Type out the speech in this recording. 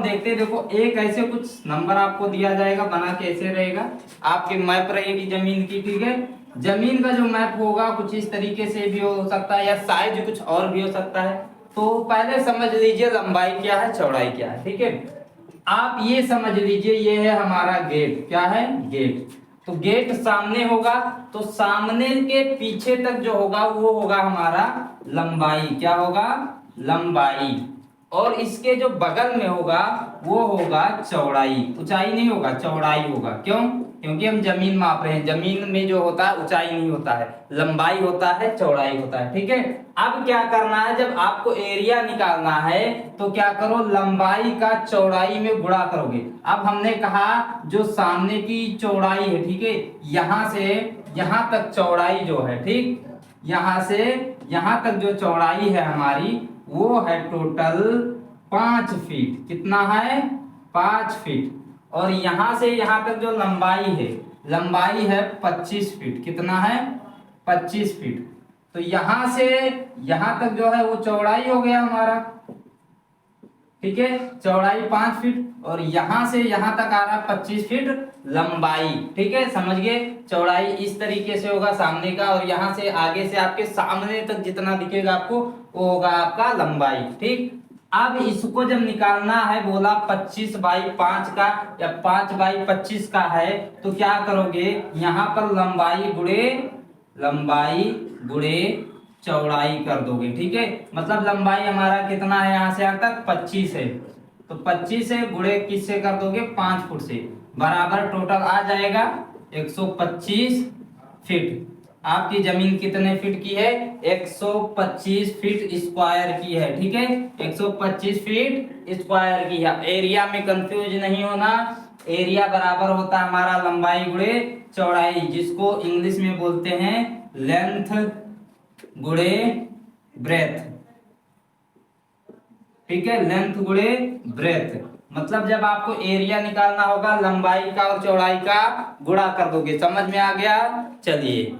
देखते हैं, देखो एक ऐसे कुछ नंबर आपको दिया जाएगा, बना के ऐसे रहेगा, आपकी मैप रहेगी जमीन की, ठीक है। जमीन का जो मैप होगा कुछ इस तरीके से भी हो सकता है, या साइज कुछ और भी हो सकता है। तो पहले समझ लीजिए लंबाई क्या है, चौड़ाई क्या है, ठीक है। आप ये समझ लीजिए ये है हमारा गेट, क्या है, गेट। तो गेट सामने होगा, तो सामने के पीछे तक जो होगा वो होगा हमारा लंबाई, क्या होगा, लंबाई। और इसके जो बगल में होगा वो होगा चौड़ाई, ऊंचाई नहीं होगा, चौड़ाई होगा। क्यों? क्योंकि हम जमीन माप रहे हैं, जमीन में जो होता है ऊंचाई नहीं होता है, लंबाई होता है, चौड़ाई होता है, ठीक है। अब क्या करना है, जब आपको एरिया निकालना है तो क्या करो, लंबाई का चौड़ाई में गुणा करोगे। अब हमने कहा जो सामने की चौड़ाई है, ठीक है, यहां से यहां तक चौड़ाई जो है, ठीक, यहां से यहां तक जो चौड़ाई है हमारी वो है टोटल 5 फीट। कितना है, 5 फीट। और यहां से यहां तक जो लंबाई है 25 फीट। कितना है, 25 फीट। तो यहां से यहां तक जो है वो चौड़ाई हो गया हमारा, ठीक है, चौड़ाई 5 फीट। और यहां से यहां तक आ रहा 25 फीट लंबाई, ठीक है, समझ गए। चौड़ाई इस तरीके से होगा सामने का, और यहां से आगे से आपके सामने तक जितना दिखेगा आपको वो होगा आपका लंबाई, ठीक। अब इसको जब निकालना है, बोला 25/5 का या 5/25 का है, तो क्या करोगे, यहां पर लंबाई गुणे चौड़ाई कर दोगे, ठीक है। मतलब लंबाई हमारा कितना है, यहां से यहां तक 25 है, तो 25 से गुणे किससे कर दोगे, 5 फुट से, बराबर टोटल आ जाएगा 125 फीट। आपकी जमीन कितने फीट की है, 125 फीट स्क्वायर की है, ठीक है, 125 फीट स्क्वायर की है। एरिया में कंफ्यूज नहीं होना, एरिया बराबर होता है हमारा लंबाई गुणे चौड़ाई, जिसको इंग्लिश में बोलते हैं लेंथ गुणे ब्रेथ, ठीक है, लेंथ गुणे ब्रेथ। मतलब जब आपको एरिया निकालना होगा लंबाई का और चौड़ाई का गुणा कर दोगे। समझ में आ गया? चलिए